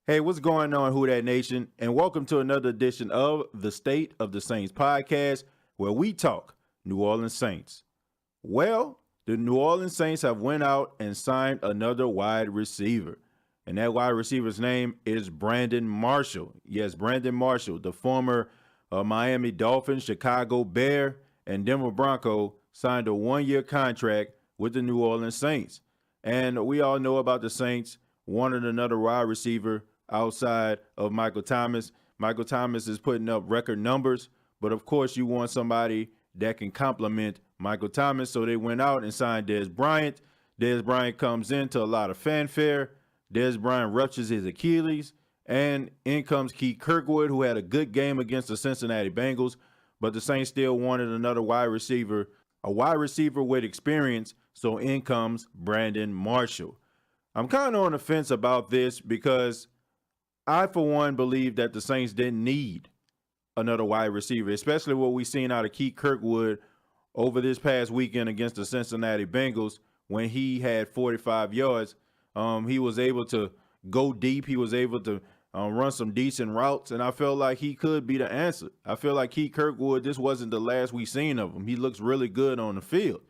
Hey, what's going on, Who That Nation? And welcome to another edition of the State of the Saints podcast, where we talk New Orleans Saints. Well, the New Orleans Saints have went out and signed another wide receiver. And that wide receiver's name is Brandon Marshall. Yes, Brandon Marshall, the former Miami Dolphins, Chicago Bear, and Denver Bronco, signed a one-year contract with the New Orleans Saints. And we all know about the Saints wanted another wide receiver outside of Michael Thomas. Michael Thomas is putting up record numbers, but of course you want somebody that can complement Michael Thomas. So they went out and signed Dez Bryant. Dez Bryant comes into a lot of fanfare. Dez Bryant ruptures his Achilles, and in comes Keith Kirkwood, who had a good game against the Cincinnati Bengals, but the Saints still wanted another wide receiver, a wide receiver with experience, so in comes Brandon Marshall. I'm kind of on the fence about this because I, for one, believe that the Saints didn't need another wide receiver, especially what we've seen out of Keith Kirkwood over this past weekend against the Cincinnati Bengals when he had 45 yards. He was able to go deep. He was able to run some decent routes, and I felt like he could be the answer. I feel like Keith Kirkwood, this wasn't the last we seen of him. He looks really good on the field.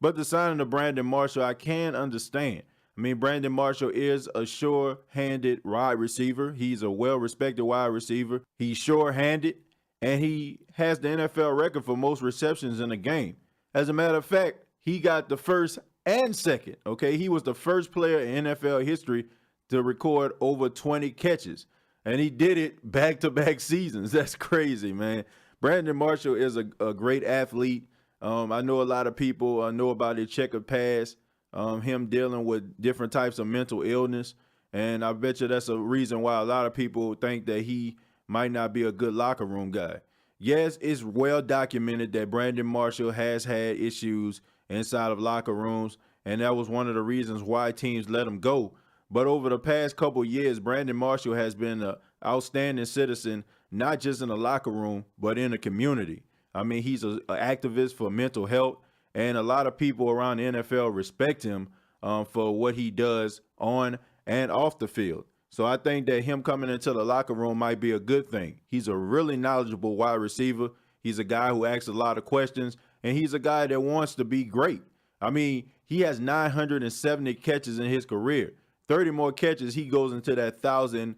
But the signing of Brandon Marshall, I can understand. I mean, Brandon Marshall is a sure-handed wide receiver. He's a well-respected wide receiver. He's sure-handed, and he has the NFL record for most receptions in a game. As a matter of fact, he got the first and second, okay? He was the first player in NFL history to record over 20 catches, and he did it back-to-back seasons. That's crazy, man. Brandon Marshall is a great athlete. I know a lot of people know about his checkered past. Him dealing with different types of mental illness. And I bet you that's a reason why a lot of people think that he might not be a good locker room guy. Yes, it's well documented that Brandon Marshall has had issues inside of locker rooms, and that was one of the reasons why teams let him go. But over the past couple years, Brandon Marshall has been an outstanding citizen, not just in the locker room, but in the community. I mean, he's an activist for mental health. And a lot of people around the NFL respect him for what he does on and off the field. So I think that him coming into the locker room might be a good thing. He's a really knowledgeable wide receiver. He's a guy who asks a lot of questions, and he's a guy that wants to be great. I mean, he has 970 catches in his career. 30 more catches, he goes into that 1,000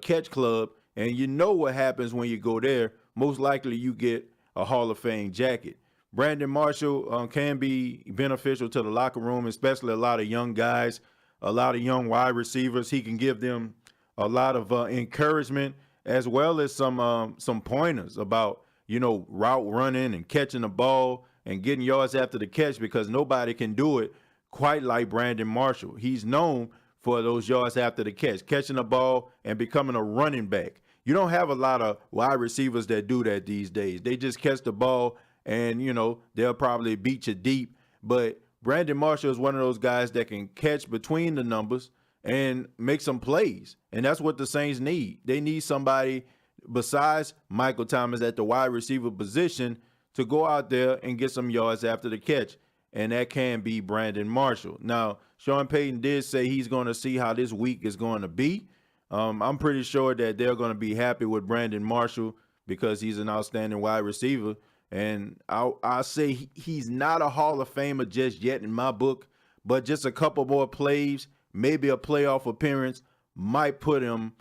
catch club. And you know what happens when you go there. Most likely you get a Hall of Fame jacket. Brandon Marshall can be beneficial to the locker room, especially a lot of young guys, a lot of young wide receivers. He can give them a lot of encouragement as well as some pointers about, route running and catching the ball and getting yards after the catch, because nobody can do it quite like Brandon Marshall. He's known for those yards after the catch, catching the ball and becoming a running back. You don't have a lot of wide receivers that do that these days. They just catch the ball and, they'll probably beat you deep. But Brandon Marshall is one of those guys that can catch between the numbers and make some plays. And that's what the Saints need. They need somebody besides Michael Thomas at the wide receiver position to go out there and get some yards after the catch. And that can be Brandon Marshall. Now, Sean Payton did say he's going to see how this week is going to be. I'm pretty sure that they're going to be happy with Brandon Marshall because he's an outstanding wide receiver. And I'll say he's not a Hall of Famer just yet in my book, but just a couple more plays, maybe a playoff appearance might put him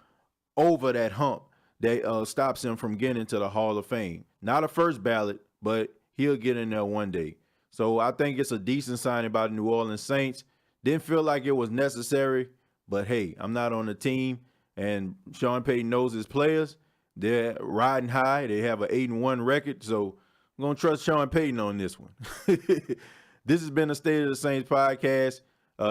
over that hump that stops him from getting into the Hall of Fame. Not a first ballot, but he'll get in there one day. So I think it's a decent signing by the New Orleans Saints. Didn't feel like it was necessary, but hey, I'm not on the team, and Sean Payton knows his players. They're riding high. They have an 8-1 record, so I'm going to trust Sean Payton on this one. This has been the State of the Saints podcast.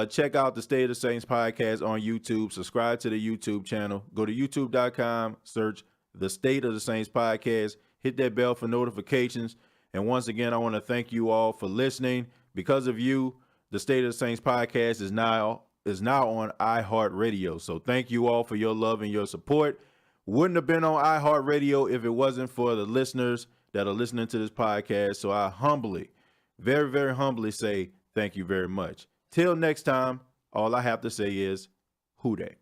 Check out the State of the Saints podcast on YouTube. Subscribe to the YouTube channel. Go to youtube.com, search the State of the Saints podcast. Hit that bell for notifications. And once again, I want to thank you all for listening. Because of you, the State of the Saints podcast is now on iHeartRadio. So thank you all for your love and your support. Wouldn't have been on iHeartRadio if it wasn't for the listeners that are listening to this podcast. So I humbly, very, very humbly say thank you very much. Till next time, all I have to say is, who dat?